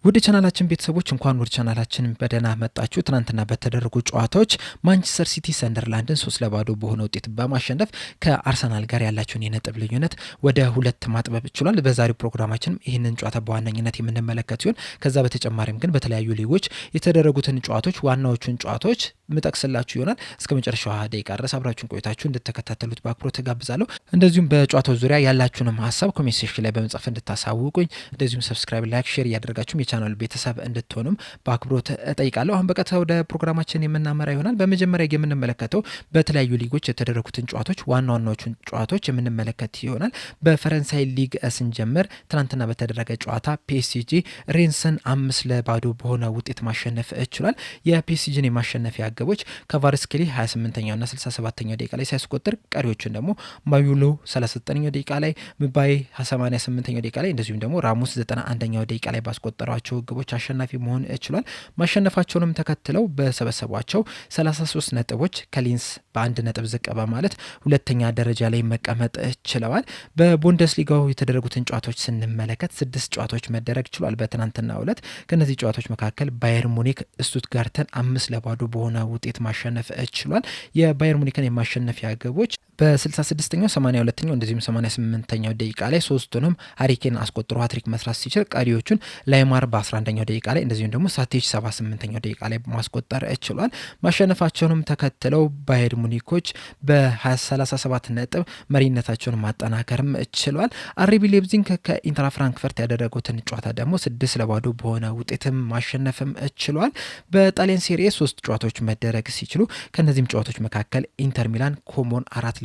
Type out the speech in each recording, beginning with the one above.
ወደ ቻናላችን ቤተሰቦች እንኳን ወደ ቻናላችን በደህና መጣችሁ። ትናንትና በተደረጉ ጨዋታዎች ማንቸስተር ሲቲ ሰንደርላንድን 3-0 በሆነ ውጤት በማሸነፍ ከአርሰናል ጋር ያላቸውን የነጥብ ልዩነት ወደ 2 ማጥበብ ችሏል። በዛሬው ፕሮግራማችን ይህንን ጨዋታ በዋነኝነት የምንመለከት ሲሆን ከዛ በተጨማሪም ግን በተለያዩ ሊጎች የተደረጉትን ጨዋታዎች ዋናዎቹን ጨዋታዎች ምጠቅስላችሁ ይሆናል። እስከ መጨረሻው ደቂቃ ድረስ አብራችሁን ቆይታችሁ እንድትከታተሉት በአክብሮት ተጋብዛለሁ። እንደዚሁም በጨዋታው ዙሪያ ያላችሁንም ሀሳብ ኮሜንት ሴክሽን ላይ በመጻፍ እንድታሳውቁኝ፣ እንደዚሁም ሰብስክራይብ፣ ላይክ፣ ሼር እያደረጋችሁ የቻናል ቤተሰብ እንድትሆኑም በአክብሮት እጠይቃለሁ። አሁን በቀጥታ ወደ ፕሮግራማችን የምናመራ ይሆናል። በመጀመሪያ የምንመለከተው በተለያዩ ሊጎች የተደረጉትን ጨዋታዎች ዋና ዋናዎቹን ጨዋታዎች የምንመለከት ይሆናል። በፈረንሳይ ሊግ ስንጀምር ትናንትና በተደረገ ጨዋታ ፒኤስጂ ሬንስን 5-0 በሆነ ውጤት ማሸነፍ ችሏል። የፒኤስጂን የማሸነፊያ ግቦች ከቫርስኬሊ 28ኛው እና 67ኛው ደቂቃ ላይ ሲያስቆጥር ቀሪዎቹን ደግሞ ማዩሎ 39ኛው ደቂቃ ላይ፣ ምባይ 88ኛው ደቂቃ ላይ እንደዚሁም ደግሞ ራሙስ 91ኛው ደቂቃ ላይ ባስቆጠሯቸው ግቦች አሸናፊ መሆን ችሏል። ማሸነፋቸውንም ተከትለው በሰበሰቧቸው 33 ነጥቦች ከሊንስ በአንድ ነጥብ ዝቅ በማለት ሁለተኛ ደረጃ ላይ መቀመጥ ችለዋል። በቡንደስሊጋው የተደረጉትን ጨዋታዎች ስንመለከት 6 ጨዋታዎች መደረግ ችሏል በትናንትናው ዕለት። ከነዚህ ጨዋታዎች መካከል ባየር ሙኒክ ስቱትጋርተን 5-0 በሆነ ውጤት ማሸነፍ ችሏል። የባየር ሙኒክን የማሸነፊያ ግቦች በ66ኛው 82ኛው እንደዚሁም 88ኛው ደቂቃ ላይ ሶስቱንም ሃሪኬን አስቆጥሮ ሃትሪክ መስራት ሲችል ቀሪዎቹን ላይማር በ11ኛው ደቂቃ ላይ እንደዚሁም ደግሞ ሳቴጅ 78ኛው ደቂቃ ላይ ማስቆጠር ችሏል። ማሸነፋቸውንም ተከትለው ባየር ሙኒኮች በ37 ነጥብ መሪነታቸውን ማጠናከርም ችሏል። አርቢ ሌፕዚግ ከኢንትራ ፍራንክፈርት ያደረጉትን ጨዋታ ደግሞ 6-0 በሆነ ውጤትም ማሸነፍም ችሏል። በጣሊያን ሴሪኤ 3 ጨዋታዎች መደረግ ሲችሉ ከነዚህም ጨዋታዎች መካከል ኢንተር ሚላን ኮሞን 4-0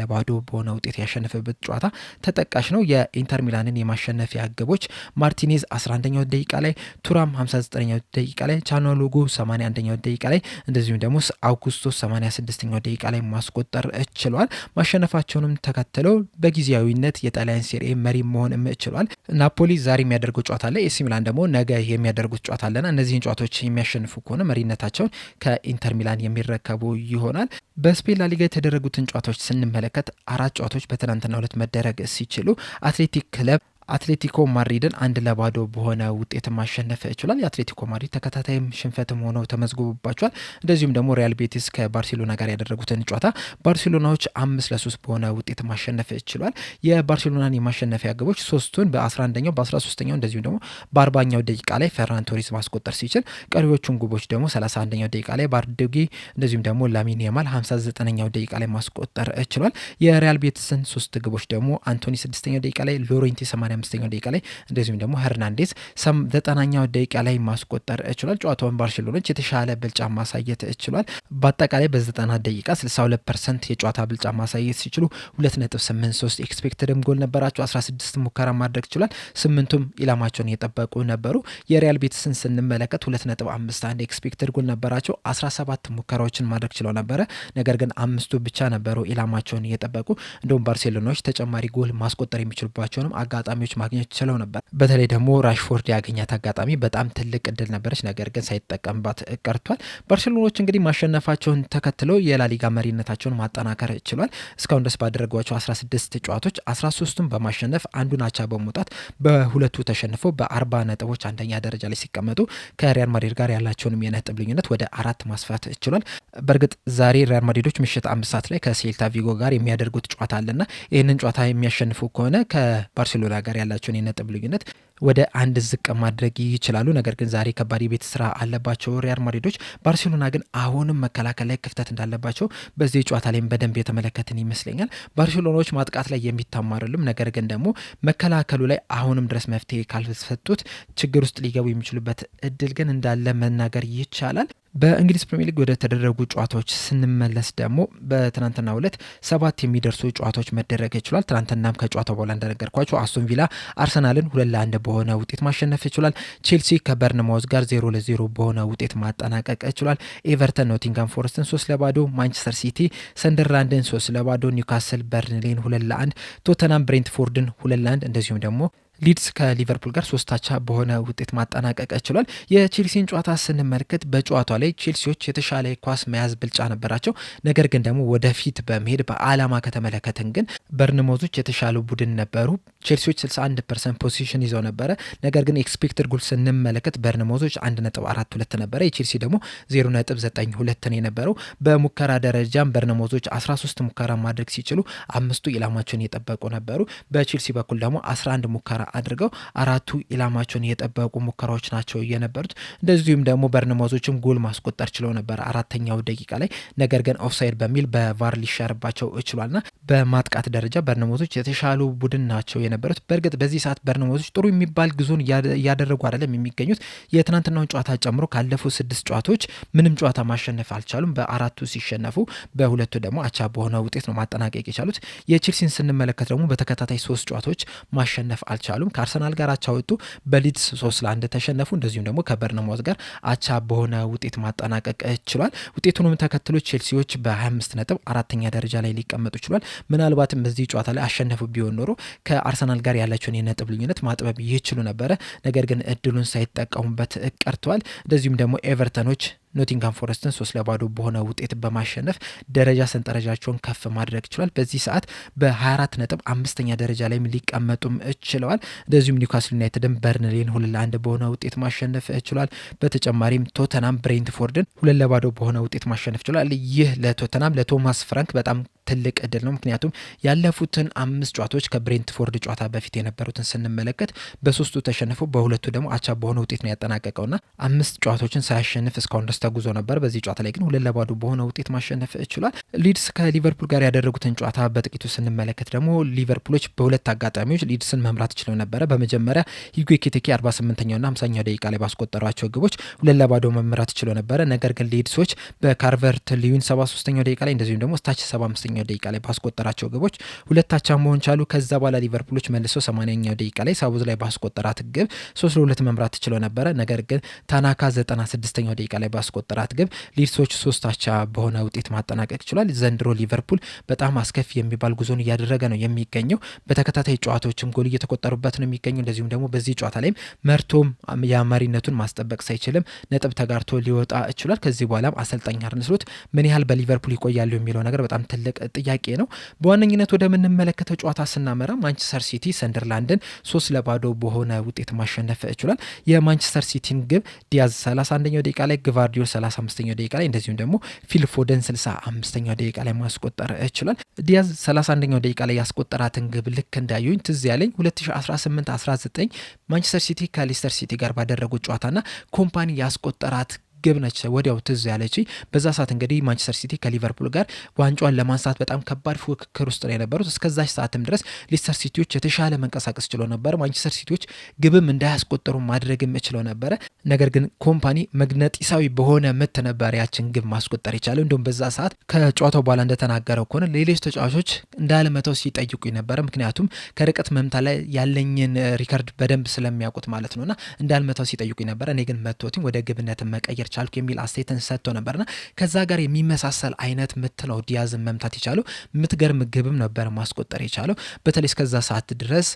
በሆነ ውጤት ያሸነፈበት ጨዋታ ተጠቃሽ ነው። የኢንተር ሚላንን የማሸነፊያ ግቦች ማርቲኔዝ 11ኛው ደቂቃ ላይ፣ ቱራም 59ኛው ደቂቃ ላይ፣ ቻኖሎጎ 81ኛው ደቂቃ ላይ እንደዚሁም ደግሞ አውጉስቶ 86ኛው ደቂቃ ላይ ማስቆጠር ችሏል። ማሸነፋቸውንም ተከትለው በጊዜያዊነት የጣሊያን ሴሪኤ መሪ መሆን ችሏል። ናፖሊ ዛሬ የሚያደርገው ጨዋታ ላይ፣ ኤሲ ሚላን ደግሞ ነገ የሚያደርጉት ጨዋታ አለና እነዚህን ጨዋታዎች የሚያሸንፉ ከሆነ መሪነታቸውን ከኢንተር ሚላን የሚረከቡ ይሆናል። በስፔን ላሊጋ የተደረጉትን ጨዋታዎች ስንመለከት 4 ጨዋታዎች በትናንትናው ዕለት መደረግ ሲችሉ አትሌቲክ ክለብ አትሌቲኮ ማድሪድን 1-0 በሆነ ውጤት ማሸነፍ ችሏል። የአትሌቲኮ ማድሪድ ተከታታይም ሽንፈትም ሆነው ተመዝግቦባቸዋል። እንደዚሁም ደግሞ ሪያል ቤቲስ ከባርሴሎና ጋር ያደረጉትን ጨዋታ ባርሴሎናዎች 5-3 በሆነ ውጤት ማሸነፍ ችሏል። የባርሴሎናን የማሸነፊያ ግቦች 3ቱን በ11ኛው በ13ኛው እንደዚሁም ደግሞ በ40ኛው ደቂቃ ላይ ፈራን ቶሪስ ማስቆጠር ሲችል ቀሪዎቹን ግቦች ደግሞ 31ኛው ደቂቃ ላይ ባርዶጊ እንደዚሁም ደግሞ ላሚን ያማል 59ኛው ደቂቃ ላይ ማስቆጠር ችሏል። የሪያል ቤቲስን 3 ግቦች ደግሞ አንቶኒ 6ኛው ደቂቃ ላይ፣ ሎሬንቲ 5ኛው ደቂቃ ላይ እንደዚሁም ደግሞ ሄርናንዴዝ 90ኛው ደቂቃ ላይ ማስቆጠር ችሏል። ጨዋታውን ባርሴሎናዎች የተሻለ ብልጫ ማሳየት ችሏል። በአጠቃላይ በ90 ደቂቃ 62% የጨዋታ ብልጫ ማሳየት ሲችሉ 2.83 ኤክስፔክትድም ጎል ነበራቸው። 16 ሙከራ ማድረግ ችሏል። 8ቱም ኢላማቸውን የጠበቁ ነበሩ። የሪያል ቤቲስን ስንመለከት 2.51 ኤክስፔክትድ ጎል ነበራቸው። 17 ሙከራዎችን ማድረግ ችለው ነበረ። ነገር ግን 5ቱ ብቻ ነበሩ ኢላማቸውን የጠበቁ። እንደውም ባርሴሎናዎች ተጨማሪ ጎል ማስቆጠር የሚችሉባቸውንም አጋጣሚዎች ማግኘት ችለው ነበር። በተለይ ደግሞ ራሽፎርድ ያገኛት አጋጣሚ በጣም ትልቅ እድል ነበረች፣ ነገር ግን ሳይጠቀምባት ቀርቷል። ባርሴሎናዎች እንግዲህ ማሸነፋቸውን ተከትለው የላሊጋ መሪነታቸውን ማጠናከር ችሏል። እስካሁን ድረስ ባደረጓቸው 16 ጨዋታዎች 13ቱን በማሸነፍ አንዱን አቻ በመውጣት በሁለቱ ተሸንፈው በ40 ነጥቦች አንደኛ ደረጃ ላይ ሲቀመጡ ከሪያል ማድሪድ ጋር ያላቸውንም የነጥብ ልዩነት ወደ 4 ማስፋት ችሏል። በእርግጥ ዛሬ ሪያል ማድሪዶች ምሽት 5 ሰዓት ላይ ከሴልታ ቪጎ ጋር የሚያደርጉት ጨዋታ አለና ይህንን ጨዋታ የሚያሸንፉ ከሆነ ከባርሴሎና ጋር ያላቸውን የነጥብ ልዩነት ወደ 1 ዝቅ ማድረግ ይችላሉ። ነገር ግን ዛሬ ከባድ የቤት ስራ አለባቸው ሪያል ማድሪዶች። ባርሴሎና ግን አሁንም መከላከል ላይ ክፍተት እንዳለባቸው በዚህ ጨዋታ ላይም በደንብ የተመለከትን ይመስለኛል። ባርሴሎናዎች ማጥቃት ላይ የሚታሙ አይደሉም፣ ነገር ግን ደግሞ መከላከሉ ላይ አሁንም ድረስ መፍትሄ ካልሰጡት ችግር ውስጥ ሊገቡ የሚችሉበት እድል ግን እንዳለ መናገር ይቻላል። በእንግሊዝ ፕሪሚየር ሊግ ወደ ተደረጉ ጨዋታዎች ስንመለስ ደግሞ በትናንትናው ዕለት 7 የሚደርሱ ጨዋታዎች መደረግ ችሏል። ትናንትናም ከጨዋታው በኋላ እንደነገርኳቸው አስቶን ቪላ አርሰናልን 2-1 በሆነ ውጤት ማሸነፍ ችሏል። ቼልሲ ከበርንማውዝ ጋር 0-0 በሆነ ውጤት ማጠናቀቅ ችሏል። ኤቨርተን ኖቲንጋም ፎረስትን 3-0፣ ማንቸስተር ሲቲ ሰንደርላንድን 3-0፣ ኒውካስል በርንሌን 2-1፣ ቶተናም ብሬንትፎርድን 2-1 እንደዚሁም ደግሞ ሊድስ ከሊቨርፑል ጋር 3-3 በሆነ ውጤት ማጠናቀቅ ችሏል። የቼልሲን ጨዋታ ስንመለከት በጨዋታው ላይ ቼልሲዎች የተሻለ ኳስ መያዝ ብልጫ ነበራቸው። ነገር ግን ደግሞ ወደፊት በመሄድ በአላማ ከተመለከትን ግን በርንሞዞች የተሻሉ ቡድን ነበሩ። ቼልሲዎች 61% ፖዚሽን ይዘው ነበረ። ነገር ግን ኤክስፔክትድ ጎል ስንመለከት በርንሞዞች 1.42 ነበረ፣ የቼልሲ ደግሞ 0.92 ነው የነበረው። በሙከራ ደረጃም በርንሞዞች 13 ሙከራ ማድረግ ሲችሉ 5ቱ ኢላማቸውን የጠበቁ ነበሩ። በቼልሲ በኩል ደግሞ 11 ሙከራ አድርገው 4ቱ ኢላማቸውን የጠበቁ ሙከራዎች ናቸው የነበሩት። እንደዚሁም ደግሞ በርንሞዞችም ጎል ማስቆጠር ችለው ነበር 4ኛው ደቂቃ ላይ። ነገር ግን ኦፍሳይድ በሚል በቫር ሊሻርባቸው ችሏልና በማጥቃት ደረጃ በርንሞዞች የተሻሉ ቡድን ናቸው የነበሩት። በእርግጥ በዚህ ሰዓት በርንሞዞች ጥሩ የሚባል ጉዞን እያደረጉ አይደለም የሚገኙት። የትናንትናውን ጨዋታ ጨምሮ ካለፉት 6 ጨዋታዎች ምንም ጨዋታ ማሸነፍ አልቻሉም። በ4ቱ ሲሸነፉ በ2ቱ ደግሞ አቻ በሆነ ውጤት ነው ማጠናቀቅ የቻሉት። የቼልሲን ስንመለከት ደግሞ በተከታታይ 3 ጨዋታዎች ማሸነፍ አልቻሉም። ከአርሰናል ጋር አቻ ወጡ፣ በሊድስ 3-1 ተሸነፉ። እንደዚሁም ደግሞ ከበርንማውዝ ጋር አቻ በሆነ ውጤት ማጠናቀቅ ችሏል። ውጤቱንም ተከትሎ ቼልሲዎች በ25 ነጥብ 4ኛ ደረጃ ላይ ሊቀመጡ ችሏል። ምናልባትም በዚህ ጨዋታ ላይ አሸነፉ ቢሆን ኖሮ ከአርሰናል ጋር ያላቸውን የነጥብ ልዩነት ማጥበብ ይችሉ ነበረ። ነገር ግን እድሉን ሳይጠቀሙበት ቀርተዋል። እንደዚሁም ደግሞ ኤቨርተኖች ኖቲንጋም ፎረስትን 3-0 በሆነ ውጤት በማሸነፍ ደረጃ ሰንጠረጃቸውን ከፍ ማድረግ ችሏል። በዚህ ሰዓት በ24 ነጥብ 5ኛ ደረጃ ላይ ሊቀመጡም ችለዋል። እንደዚሁም ኒውካስል ዩናይትድን በርንሌን 2-1 በሆነ ውጤት ማሸነፍ ችሏል። በተጨማሪም ቶተናም ብሬንትፎርድን 2-0 በሆነ ውጤት ማሸነፍ ችሏል። ይህ ለቶተናም ለቶማስ ፍራንክ በጣም ትልቅ እድል ነው። ምክንያቱም ያለፉትን 5 ጨዋታዎች ከብሬንትፎርድ ጨዋታ በፊት የነበሩትን ስንመለከት በ3ቱ ተሸንፎ በ2ቱ ደግሞ አቻ በሆነ ውጤት ነው ያጠናቀቀውና 5 ጨዋታዎችን ሳያሸንፍ እስካሁን ድረስ ተጉዞ ነበር። በዚህ ጨዋታ ላይ ግን 2-0 በሆነ ውጤት ማሸነፍ ችሏል። ሊድስ ከሊቨርፑል ጋር ያደረጉትን ጨዋታ በጥቂቱ ስንመለከት ደግሞ ሊቨርፑሎች በሁለት አጋጣሚዎች ሊድስን መምራት ችለው ነበረ። በመጀመሪያ ሂጎ ኤኪቲኬ 48ኛውና 50ኛው ደቂቃ ላይ ባስቆጠሯቸው ግቦች 2-0 መምራት ችለው ነበረ። ነገር ግን ሊድሶች በካርቨርት ሊዩን 73ኛው ደቂቃ ላይ እንደዚሁም ደግሞ ስታች 75ኛው ደቂቃ ላይ ባስቆጠራቸው ግቦች 2-2 መሆን ቻሉ። ከዛ በኋላ ሊቨርፑሎች መልሰው 80ኛው ደቂቃ ላይ ሳውዝ ላይ ባስቆጠራት ግብ 3-2 መምራት ችለው ነበረ። ነገር ግን ታናካ 96ኛው ደቂቃ ላይ ባስቆጠራት ግብ ሊድሶች 3-3 በሆነ ውጤት ማጠናቀቅ ችሏል። ዘንድሮ ሊቨርፑል በጣም አስከፊ የሚባል ጉዞን እያደረገ ነው የሚገኘው። በተከታታይ ጨዋታዎችም ጎል እየተቆጠሩበት ነው የሚገኘው። እንደዚሁም ደግሞ በዚህ ጨዋታ ላይም መርቶም የመሪነቱን ማስጠበቅ ሳይችልም ነጥብ ተጋርቶ ሊወጣ ችሏል። ከዚህ በኋላም አሰልጣኝ አርነ ስሎት ምን ያህል በሊቨርፑል ይቆያሉ የሚለው ነገር በጣም ትልቅ ጥያቄ ነው። በዋነኝነት ወደምንመለከተው ጨዋታ ስናመራ ማንቸስተር ሲቲ ሰንደርላንድን 3-0 በሆነ ውጤት ማሸነፍ ችሏል። የማንቸስተር ሲቲን ግብ ዲያዝ 31ኛው ደቂቃ ላይ፣ ግቫርዲዮል 35ኛው ደቂቃ ላይ እንደዚሁም ደግሞ ፊል ፎደን 65ኛው ደቂቃ ላይ ማስቆጠር ችሏል። ዲያዝ 31ኛው ደቂቃ ላይ ያስቆጠራትን ግብ ልክ እንዳዩኝ ትዝ ያለኝ 2018-19 ማንቸስተር ሲቲ ከሌስተር ሲቲ ጋር ባደረጉት ጨዋታና ኮምፓኒ ያስቆጠራት ግብ ነች ወዲያው ትዝ ያለች። በዛ ሰዓት እንግዲህ ማንቸስተር ሲቲ ከሊቨርፑል ጋር ዋንጫውን ለማንሳት በጣም ከባድ ፉክክር ውስጥ ነው የነበሩት። እስከዛች ሰዓትም ድረስ ሌስተር ሲቲዎች የተሻለ መንቀሳቀስ ችለው ነበር። ማንቸስተር ሲቲዎች ግብም እንዳያስቆጠሩ ማድረግም ችለው ነበረ። ነገር ግን ኮምፓኒ መግነጢሳዊ በሆነ ምት ነበር ያችን ግብ ማስቆጠር የቻለው። እንዲሁም በዛ ሰዓት ከጨዋታው በኋላ እንደተናገረው ከሆነ ሌሎች ተጫዋቾች እንዳለመተው ሲጠይቁኝ ነበረ። ምክንያቱም ከርቀት መምታ ላይ ያለኝን ሪከርድ በደንብ ስለሚያውቁት ማለት ነውና እንዳልመተው ሲጠይቁኝ ነበረ። እኔ ግን መቶትኝ ወደ ግብነት መቀየር ቻልኩ የሚል አስተያየትን ሰጥቶ ነበርና ከዛ ጋር የሚመሳሰል አይነት ምት ነው ዲያዝን መምታት የቻለው። የምትገርም ግብም ነበር ማስቆጠር የቻለው። በተለይ እስከዛ ሰዓት ድረስ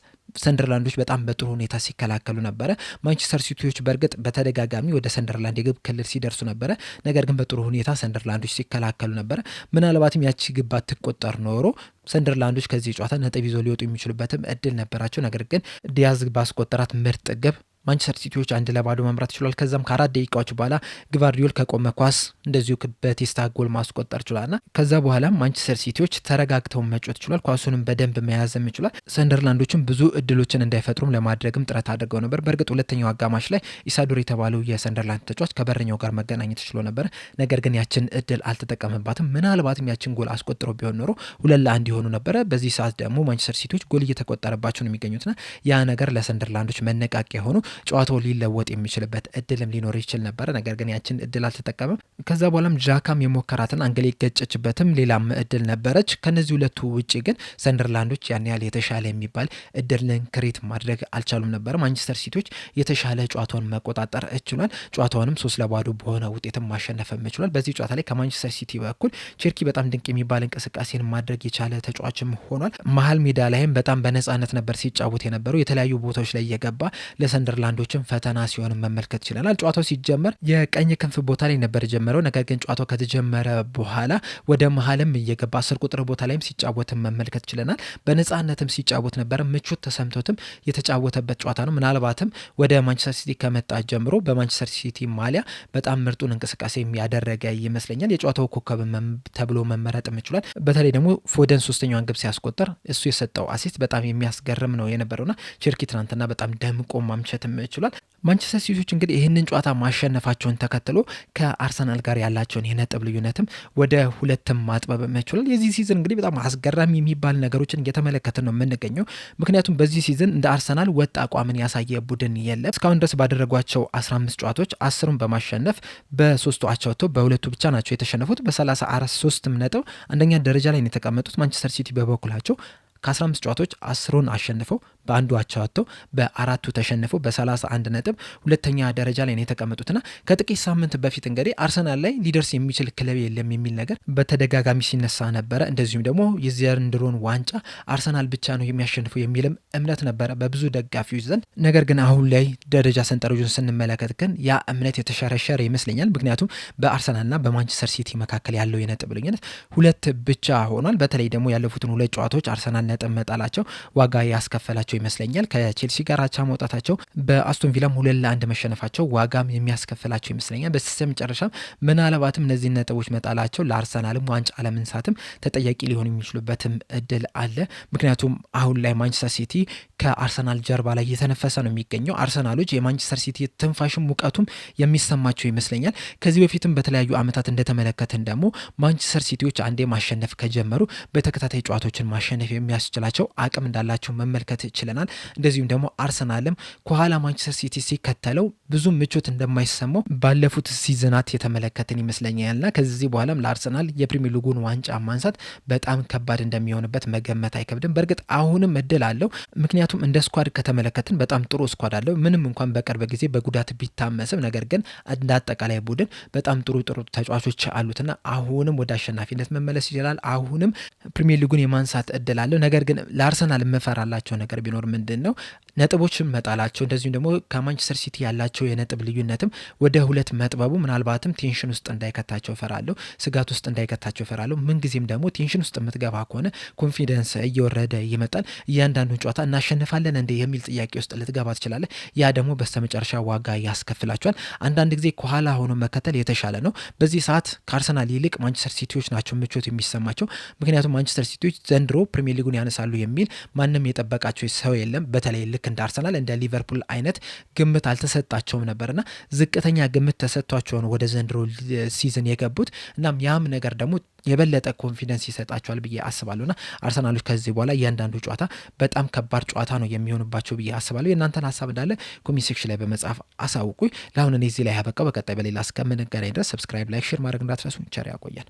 ሰንደርላንዶች በጣም በጥሩ ሁኔታ ሲከላከሉ ነበረ። ማንቸስተር ሲቲዎች በእርግጥ በተደጋጋሚ ወደ ሰንደርላንድ የግብ ክልል ሲደርሱ ነበረ። ነገር ግን በጥሩ ሁኔታ ሰንደርላንዶች ሲከላከሉ ነበረ። ምናልባትም ያቺ ግብ ባትቆጠር ኖሮ ሰንደርላንዶች ከዚህ ጨዋታ ነጥብ ይዞ ሊወጡ የሚችሉበትም እድል ነበራቸው። ነገር ግን ዲያዝ ባስቆጠራት ምርጥ ግብ ማንቸስተር ሲቲዎች 1-0 መምራት ችሏል። ከዛም ከ4 ደቂቃዎች በኋላ ግቫርዲዮል ከቆመ ኳስ እንደዚሁ በቴስታ ጎል ማስቆጠር ችሏልና ከዛ በኋላ ማንቸስተር ሲቲዎች ተረጋግተው መጮት ችሏል። ኳሱንም በደንብ መያዝም ችሏል። ሰንደርላንዶችም ብዙ እድሎችን እንዳይፈጥሩም ለማድረግም ጥረት አድርገው ነበር። በእርግጥ ሁለተኛው አጋማሽ ላይ ኢሳዶር የተባለው የሰንደርላንድ ተጫዋች ከበረኛው ጋር መገናኘት ችሎ ነበር። ነገር ግን ያችን እድል አልተጠቀምባትም። ምናልባትም ያችን ጎል አስቆጥሮ ቢሆን ኖሮ 2-1 ይሆኑ ነበረ። በዚህ ሰዓት ደግሞ ማንቸስተር ሲቲዎች ጎል እየተቆጠረባቸው ነው የሚገኙትና ያ ነገር ለሰንደርላንዶች መነቃቂያ ሆኑ ጨዋታው ሊለወጥ የሚችልበት እድልም ሊኖር ይችል ነበር። ነገር ግን ያችን እድል አልተጠቀመም። ከዛ በኋላም ጃካም የሞከራትን አንገል የገጨችበትም ሌላም እድል ነበረች። ከነዚህ ሁለቱ ውጪ ግን ሰንደርላንዶች ያን ያህል የተሻለ የሚባል እድልን ክሬት ማድረግ አልቻሉም ነበር። ማንቸስተር ሲቲዎች የተሻለ ጨዋታውን መቆጣጠር ችሏል። ጨዋታውንም 3-0 በሆነ ውጤትም ማሸነፍም ችሏል። በዚህ ጨዋታ ላይ ከማንቸስተር ሲቲ በኩል ቼርኪ በጣም ድንቅ የሚባል እንቅስቃሴን ማድረግ የቻለ ተጫዋችም ሆኗል። መሀል ሜዳ ላይም በጣም በነጻነት ነበር ሲጫወት የነበረው። የተለያዩ ቦታዎች ላይ እየገባ ለሰንደርላንዶችም ፈተና ሲሆን መመልከት ችለናል። ጨዋታው ሲጀመር የቀኝ ክንፍ ቦታ ላይ ነበር የጀመረው። ነገር ግን ጨዋታው ከተጀመረ በኋላ ወደ መሀልም እየገባ 10 ቁጥር ቦታ ላይም ሲጫወትም መመልከት ችለናል። በነጻነትም ሲጫወት ነበር። ምቾት ተሰምቶትም የተጫወተበት ጨዋታ ነው። ምናልባትም ወደ ማንቸስተር ሲቲ ከመጣ ጀምሮ በማንቸስተር ሲቲ ማሊያ በጣም ምርጡን እንቅስቃሴ ያደረገ ይመስለኛል። የጨዋታው ኮከብ ተብሎ መመረጥም ይችላል። በተለይ ደግሞ ፎደን 3ኛዋን ግብ ሲያስቆጠር እሱ የሰጠው አሲስት በጣም የሚያስገርም ነው የነበረውና ቼርኪ ትናንትና በጣም ደምቆ ማምሸትም ይችላል። ማንቸስተር ሲቲዎች እንግዲህ ይህንን ጨዋታ ማሸነፋቸውን ተከትሎ ከአርሰናል ጋር ያላቸውን የነጥብ ልዩነትም ወደ 2 ማጥበብ ይችላል። የዚህ ሲዝን እንግዲህ በጣም አስገራሚ የሚባል ነገሮችን እየተመለከትን ነው የምንገኘው። ምክንያቱም በዚህ ሲዝን እንደ አርሰናል ወጥ አቋምን ያሳየ ቡድን የለም። እስካሁን ድረስ ባደረጓቸው 15 ጨዋታዎች 10ሩን በማሸነፍ በ3ቱ አቻ ወጥተው በ2ቱ ብቻ ናቸው የተሸነፉት። በ34 ነጥብ አንደኛ ደረጃ ላይ ነው የተቀመጡት። ማንቸስተር ሲቲ በበኩላቸው ከ15 ጨዋታዎች 10ሩን አሸንፈው በአንዱ አቻ ወጥተው በ4ቱ ተሸንፈው በ31 ነጥብ ሁለተኛ ደረጃ ላይ ነው የተቀመጡትና ከጥቂት ሳምንት በፊት እንግዲህ አርሰናል ላይ ሊደርስ የሚችል ክለብ የለም የሚል ነገር በተደጋጋሚ ሲነሳ ነበረ። እንደዚሁም ደግሞ የዘንድሮን ዋንጫ አርሰናል ብቻ ነው የሚያሸንፈው የሚልም እምነት ነበረ በብዙ ደጋፊዎች ዘንድ። ነገር ግን አሁን ላይ ደረጃ ሰንጠረዡን ስንመለከት ግን ያ እምነት የተሸረሸረ ይመስለኛል። ምክንያቱም በአርሰናልና በማንቸስተር ሲቲ መካከል ያለው የነጥብ ልዩነት 2 ብቻ ሆኗል። በተለይ ደግሞ ያለፉትን 2 ጨዋታዎች አርሰናል ነጥብ መጣላቸው ዋጋ ያስከፈላቸው ይመስለኛል። ከቼልሲ ጋር አቻ መውጣታቸው፣ በአስቶን ቪላም 2-1 መሸነፋቸው ዋጋም የሚያስከፍላቸው ይመስለኛል። በስተመጨረሻም ምናልባትም እነዚህ ነጥቦች መጣላቸው ለአርሰናልም ዋንጫ አለመንሳትም ተጠያቂ ሊሆኑ የሚችሉበትም እድል አለ። ምክንያቱም አሁን ላይ ማንቸስተር ሲቲ ከአርሰናል ጀርባ ላይ እየተነፈሰ ነው የሚገኘው። አርሰናሎች የማንቸስተር ሲቲ ትንፋሽም ሙቀቱም የሚሰማቸው ይመስለኛል። ከዚህ በፊትም በተለያዩ ዓመታት እንደተመለከትን ደግሞ ማንቸስተር ሲቲዎች አንዴ ማሸነፍ ከጀመሩ በተከታታይ ጨዋታዎችን ማሸነፍ የሚያስችላቸው አቅም እንዳላቸው መመልከት ችለናል። እንደዚሁም ደግሞ አርሰናልም ከኋላ ማንቸስተር ሲቲ ሲከተለው ብዙ ምቾት እንደማይሰማው ባለፉት ሲዝናት የተመለከትን ይመስለኛልና ከዚህ በኋላም ለአርሰናል የፕሪሚየር ሊጉን ዋንጫ ማንሳት በጣም ከባድ እንደሚሆንበት መገመት አይከብድም። በእርግጥ አሁንም እድል አለው። ምክንያቱም እንደ ስኳድ ከተመለከትን በጣም ጥሩ ስኳድ አለው። ምንም እንኳን በቅርብ ጊዜ በጉዳት ቢታመስም፣ ነገር ግን እንደ አጠቃላይ ቡድን በጣም ጥሩ ተጫዋቾች አሉትና አሁንም ወደ አሸናፊነት መመለስ ይችላል። አሁንም ፕሪሚየር ሊጉን የማንሳት እድል አለው። ነገር ግን ለአርሰናል የምፈራላቸው ነገር ቢኖር ምንድን ነው ነጥቦችን መጣላቸው፣ እንደዚሁም ደግሞ ከማንቸስተር ሲቲ ያላቸው የነጥብ ልዩነትም ወደ 2 መጥበቡ ምናልባትም ቴንሽን ውስጥ እንዳይከታቸው ፈራለሁ፣ ስጋት ውስጥ እንዳይከታቸው ፈራለሁ። ምንጊዜም ደግሞ ቴንሽን ውስጥ የምትገባ ከሆነ ኮንፊደንስ እየወረደ ይመጣል። እያንዳንዱን ጨዋታ እናሸንፋለን እንደ የሚል ጥያቄ ውስጥ ልትገባ ትችላለህ። ያ ደግሞ በስተመጨረሻ ዋጋ ያስከፍላቸዋል። አንዳንድ ጊዜ ከኋላ ሆኖ መከተል የተሻለ ነው። በዚህ ሰዓት ከአርሰናል ይልቅ ማንቸስተር ሲቲዎች ናቸው ምቾት የሚሰማቸው። ምክንያቱም ማንቸስተር ሲቲዎች ዘንድሮ ፕሪሚየር ሊጉን ያነሳሉ የሚል ማንም የጠበቃቸው ሰው የለም። በተለይ ልክ እንደ አርሰናል እንደ ሊቨርፑል አይነት ግምት አልተሰጣቸውም ነበርና ዝቅተኛ ግምት ተሰጥቷቸውን ወደ ዘንድሮ ሲዝን የገቡት። እናም ያም ነገር ደግሞ የበለጠ ኮንፊደንስ ይሰጣቸዋል ብዬ አስባለሁና አርሰናሎች ከዚህ በኋላ እያንዳንዱ ጨዋታ በጣም ከባድ ጨዋታ ነው የሚሆንባቸው ብዬ አስባለሁ። የእናንተን ሀሳብ እንዳለ ኮሜንት ሴክሽን ላይ በመጻፍ አሳውቁኝ። ለአሁን እኔ እዚህ ላይ ያበቃው። በቀጣይ በሌላ እስከምንገናኝ ድረስ ሰብስክራይብ፣ ላይክ፣ ሼር ማድረግ እንዳትረሱ። ቸር ያቆየን።